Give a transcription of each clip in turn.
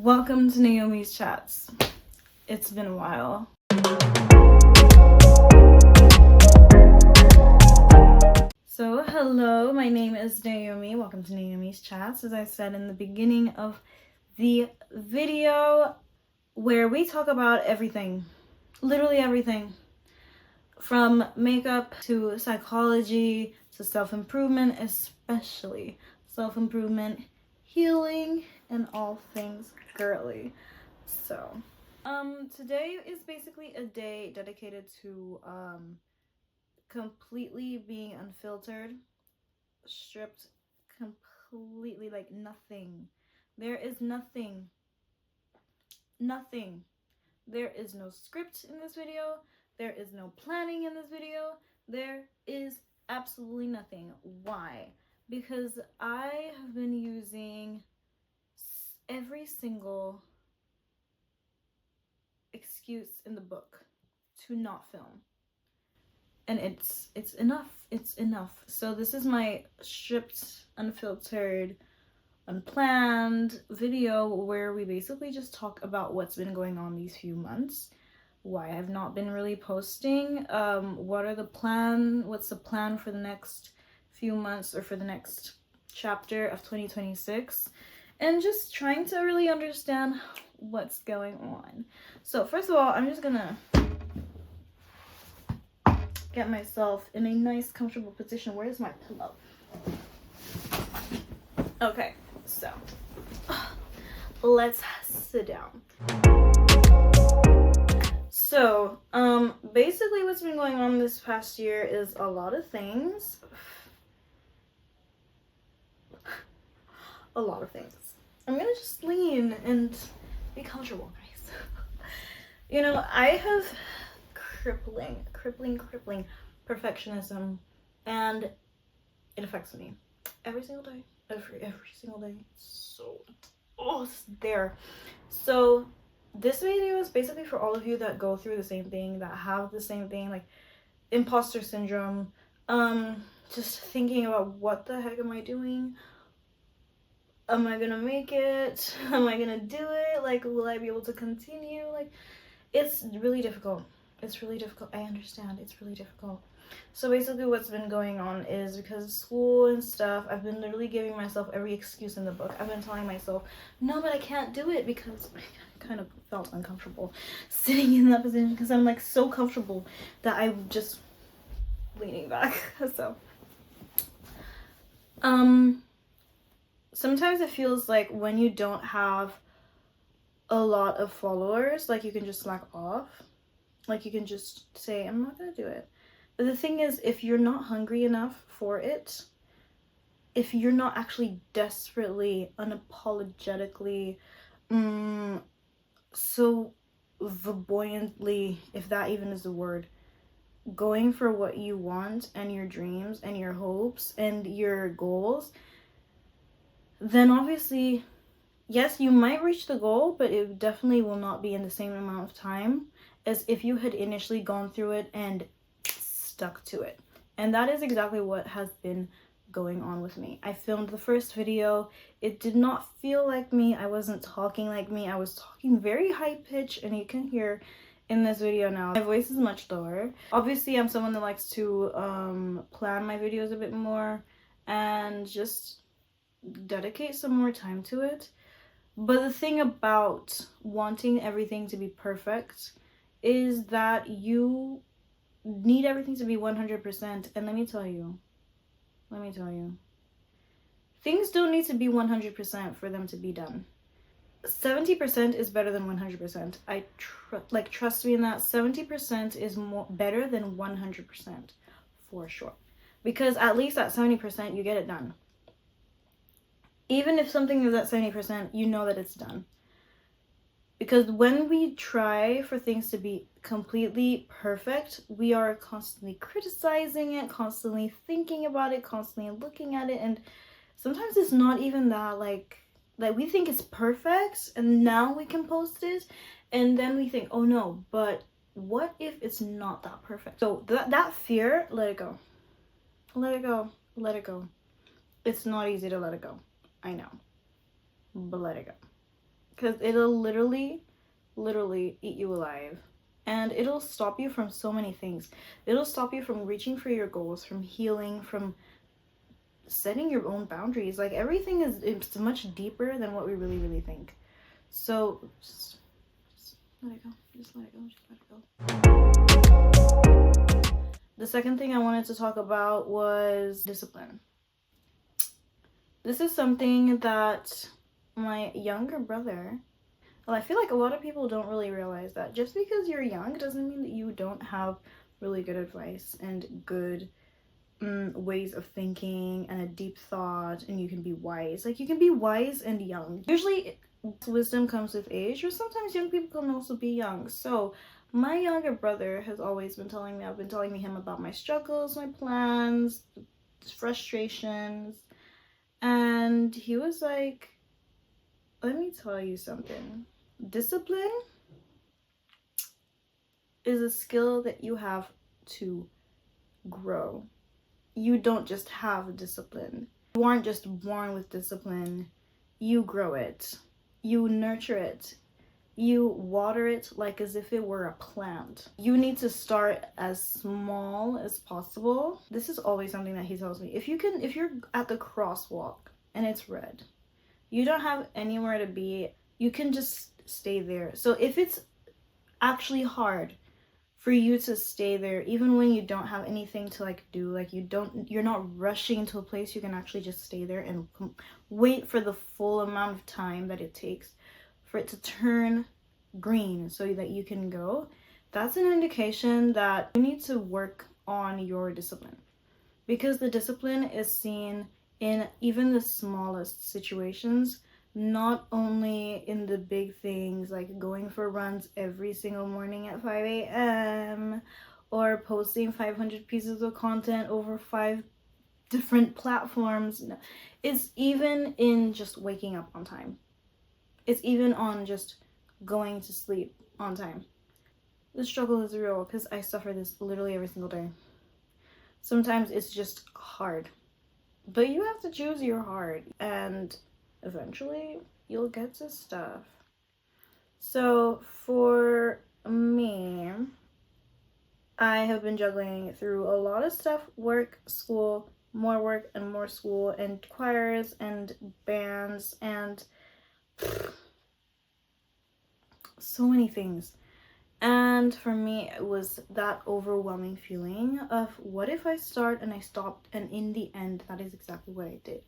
Welcome to Naomi's Chats. It's been a while. So hello, my name is Naomi. Welcome to Naomi's Chats. As I said in the beginning of the video, where we talk about everything, literally everything, from makeup to psychology to self-improvement, especially self-improvement, healing, and all things girly. So today is basically a day dedicated to completely being unfiltered, stripped completely, like nothing. There is nothing. There is no script in this video. There is no planning in this video. There is absolutely nothing. Why? Because I have been using every single excuse in the book to not film, and it's enough. So this is my stripped, unfiltered, unplanned video where we basically just talk about what's been going on these few months, why I've not been really posting, what's the plan for the next few months or for the next chapter of 2026, and just trying to really understand what's going on. So first of all, I'm just gonna get myself in a nice comfortable position. Where's my pillow? Okay, so let's sit down. So basically what's been going on this past year is a lot of things. I'm gonna just lean and be comfortable, guys. You know, I have crippling perfectionism, and it affects me every single day. Every single day. So it's there. So this video is basically for all of you that go through the same thing, that have the same thing, like imposter syndrome, just thinking about what the heck am I doing? Am I gonna make it? Am I gonna do it? Like, will I be able to continue? Like, it's really difficult. I understand, it's really difficult. So basically what's been going on is, because of school and stuff, I've been literally giving myself every excuse in the book. I've been telling myself, no, but I can't do it, because I kind of felt uncomfortable sitting in that position, because I'm like so comfortable that I'm just leaning back. So sometimes it feels like when you don't have a lot of followers, like you can just slack off. Like you can just say, I'm not gonna do it. But the thing is, if you're not hungry enough for it, if you're not actually desperately, unapologetically, so flamboyantly, if that even is the word, going for what you want and your dreams and your hopes and your goals, then obviously, yes, you might reach the goal, but it definitely will not be in the same amount of time as if you had initially gone through it and stuck to it. And that is exactly what has been going on with me. I filmed the first video. It did not feel like me. I wasn't talking like me. I was talking very high pitch, and you can hear in this video now my voice is much lower. Obviously, I'm someone that likes to plan my videos a bit more and just dedicate some more time to it. But the thing about wanting everything to be perfect is that you need everything to be 100%. And let me tell you, things don't need to be 100% for them to be done. 70% is better than 100%. Trust me in that. 70% is better than 100%, for sure. Because at least at 70%, you get it done. Even if something is at 70%, you know that it's done. Because when we try for things to be completely perfect, we are constantly criticizing it, constantly thinking about it, constantly looking at it, and sometimes it's not even that, like we think it's perfect, and now we can post it, and then we think, oh no, but what if it's not that perfect? So that fear, let it go. It's not easy to let it go, I know, but let it go. because it'll literally eat you alive. And it'll stop you from so many things. It'll stop you from reaching for your goals, from healing, from setting your own boundaries. Like, everything is, it's much deeper than what we really think. So just let it go. Just let it go. Just let it go. The second thing I wanted to talk about was discipline. This is something that my younger brother, well, I feel like a lot of people don't really realize that just because you're young doesn't mean that you don't have really good advice and good ways of thinking and a deep thought, and you can be wise. Like, you can be wise and young. Usually wisdom comes with age, or sometimes young people can also be young. So my younger brother has always been telling me, I've been telling him about my struggles, my plans, frustrations, and he was like, let me tell you something. Discipline is a skill that you have to grow. You don't just have discipline. You aren't just born with discipline. You grow it. You nurture it. You water it like as if it were a plant. You need to start as small as possible. This is always something that he tells me. If you're at the crosswalk and it's red, you don't have anywhere to be, you can just stay there. So if it's actually hard for you to stay there, even when you don't have anything to like do, like you're not rushing into a place, you can actually just stay there and wait for the full amount of time that it takes for it to turn green so that you can go. That's an indication that you need to work on your discipline, because the discipline is seen in even the smallest situations, not only in the big things like going for runs every single morning at 5 a.m. or posting 500 pieces of content over 5 different platforms. No. It's even in just waking up on time. It's even on just going to sleep on time. The struggle is real because I suffer this literally every single day. Sometimes it's just hard, but you have to choose your heart, and eventually you'll get to stuff. So for me, I have been juggling through a lot of stuff: work, school, more work and more school, and choirs and bands, and so many things. And for me, it was that overwhelming feeling of, what if I start and I stopped, and in the end that is exactly what I did.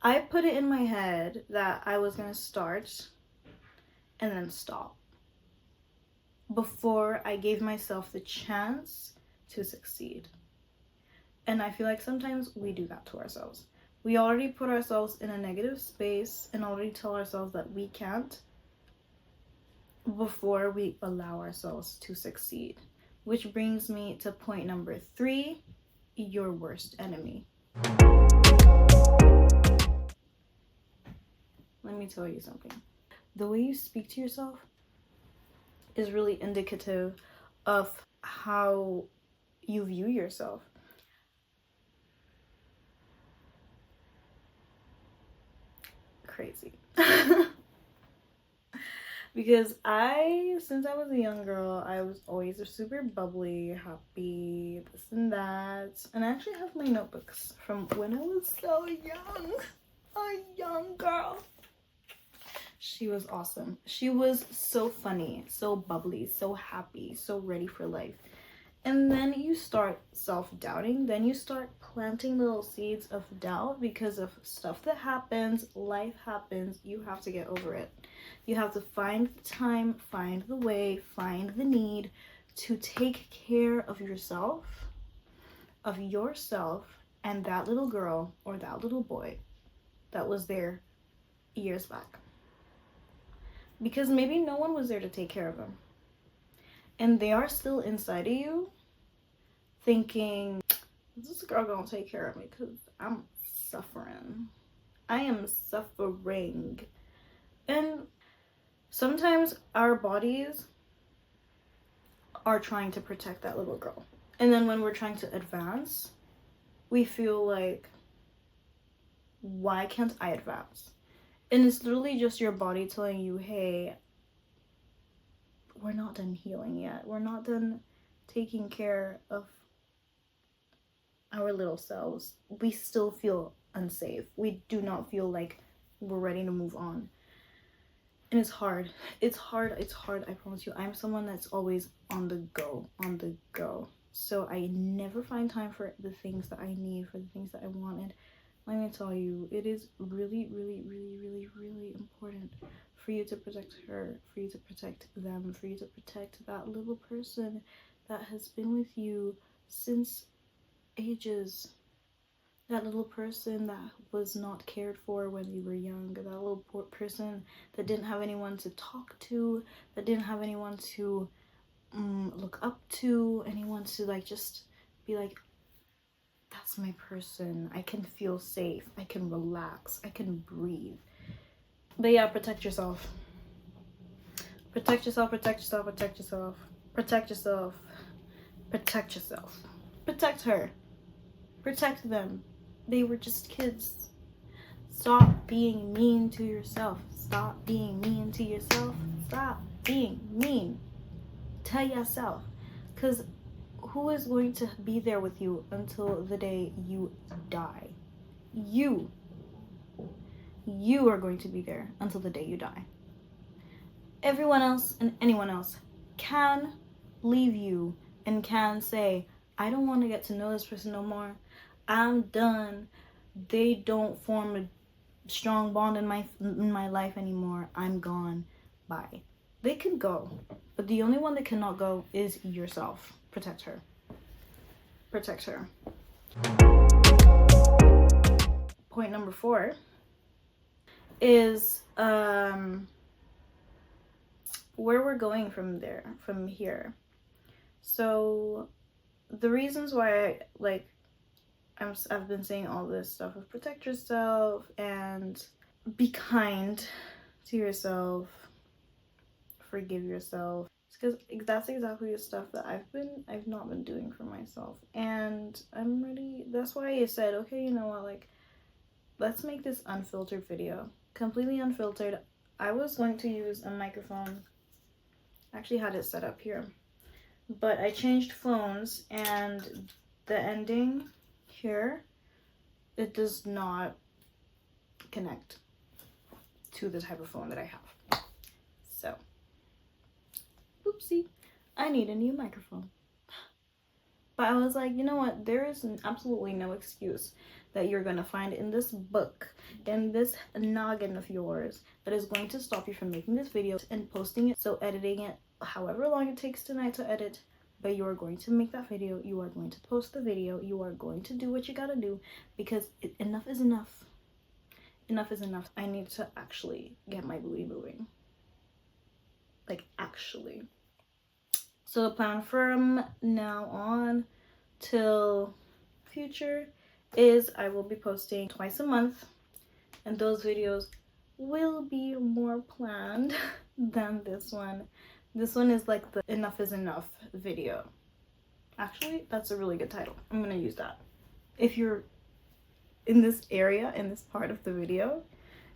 I put it in my head that I was gonna start and then stop before I gave myself the chance to succeed. And I feel like sometimes we do that to ourselves. We already put ourselves in a negative space and already tell ourselves that we can't before we allow ourselves to succeed. Which brings me to point number 3, your worst enemy. Let me tell you something. The way you speak to yourself is really indicative of how you view yourself. Crazy. Because since I was a young girl, I was always super bubbly, happy, this and that. And I actually have my notebooks from when I was so young. A young girl. She was awesome. She was so funny, so bubbly, so happy, so ready for life. And then you start self-doubting. Then you start planting little seeds of doubt because of stuff that happens. Life happens. You have to get over it. You have to find the time, find the way, find the need to take care of yourself, and that little girl or that little boy that was there years back. Because maybe no one was there to take care of them. And they are still inside of you thinking, is this girl gonna take care of me? Because I'm suffering. I am suffering. And sometimes our bodies are trying to protect that little girl. And then when we're trying to advance, we feel like, why can't I advance? And it's literally just your body telling you, hey, we're not done healing yet. We're not done taking care of our little selves. We still feel unsafe. We do not feel like we're ready to move on. And it's hard. It's hard. It's hard. I promise you. I'm someone that's always on the go. On the go. So I never find time for the things that I need, for the things that I want. And let me tell you, it is really, really, really, really, really important for you to protect her, for you to protect them, for you to protect that little person that has been with you since ages. That little person that was not cared for when you were young, that little poor person that didn't have anyone to talk to, that didn't have anyone to look up to, anyone to like just be like, that's my person. I can feel safe. I can relax. I can breathe. But yeah, protect yourself. Protect yourself, protect yourself, protect yourself. Protect yourself. Protect yourself. Protect her. Protect them. They were just kids. Stop being mean to yourself. Stop being mean to yourself. Stop being mean. Tell yourself. Because who is going to be there with you until the day you die? You. You are going to be there until the day you die. Everyone else and anyone else can leave you and can say, I don't want to get to know this person no more. I'm done. They don't form a strong bond in my life anymore. I'm gone. Bye. They can go, but the only one that cannot go is yourself. Protect her. Protect her. Point number 4 is where we're going from here. So the reasons why I've been saying all this stuff of protect yourself and be kind to yourself, forgive yourself. It's because that's exactly the stuff that I've not been doing for myself. And I'm ready. That's why I said, okay, you know what, like, let's make this unfiltered video. Completely unfiltered. I was going to use a microphone. I actually had it set up here. But I changed phones and the ending here, it does not connect to the type of phone that I have. So, oopsie, I need a new microphone. But I was like, you know what? There is absolutely no excuse that you're going to find in this book, in this noggin of yours, that is going to stop you from making this video and posting it. So editing it, however long it takes tonight to edit, but you are going to make that video, you are going to post the video, you are going to do what you gotta do, because enough is enough. Enough is enough. I need to actually get my booty moving. Like, actually. So the plan from now on till future is I will be posting twice a month, and those videos will be more planned than this one. This one is like the enough is enough video. Actually, that's a really good title. I'm gonna use that. If you're in this area, in this part of the video,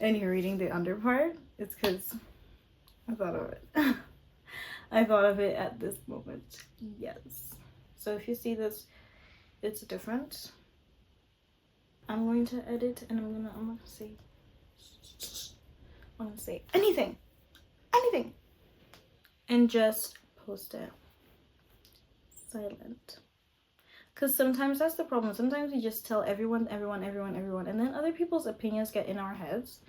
and you're reading the under part, it's because I thought of it. I thought of it at this moment. Yes. So if you see this, it's different. I'm going to edit and I'm gonna say anything. And just post it silent, because sometimes that's the problem. Sometimes we just tell everyone, and then other people's opinions get in our heads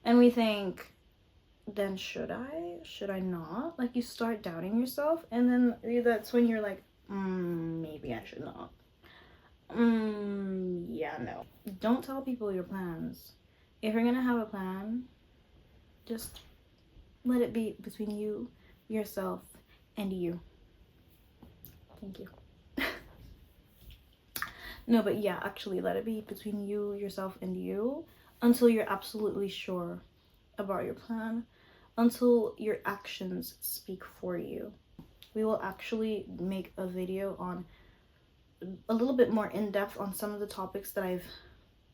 and we think, then should I not? Like, you start doubting yourself, and then that's when you're like, maybe I should not. Yeah, no, don't tell people your plans. If you're gonna have a plan, just let it be between you, yourself, and you. Thank you. No, but yeah, actually let it be between you, yourself, and you until you're absolutely sure about your plan, until your actions speak for you. We will actually make a video on a little bit more in depth on some of the topics that I've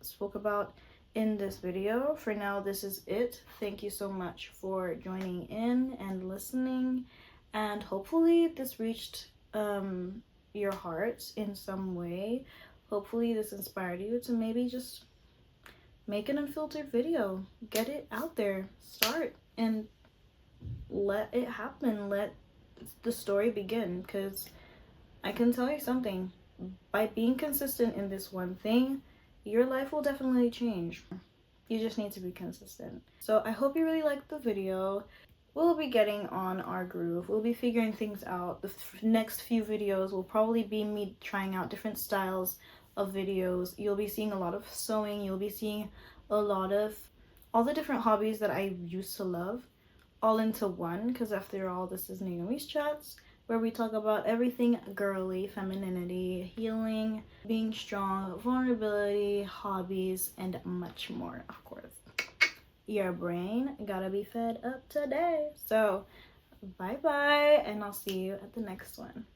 spoke about in this video. For now, this is it. Thank you so much for joining in and listening, and hopefully this reached your hearts in some way. Hopefully this inspired you to maybe just make an unfiltered video, get it out there, start, and let it happen. Let the story begin, because I can tell you something, by being consistent in this one thing, your life will definitely change. You just need to be consistent. So I hope you really liked the video. We'll be getting on our groove. We'll be figuring things out. The next few videos will probably be me trying out different styles of videos. You'll be seeing a lot of sewing. You'll be seeing a lot of all the different hobbies that I used to love all into one, because after all, this is Naomi's Chats, where we talk about everything girly, femininity, healing, being strong, vulnerability, hobbies, and much more, of course. Your brain gotta be fed up today. So bye bye, and I'll see you at the next one.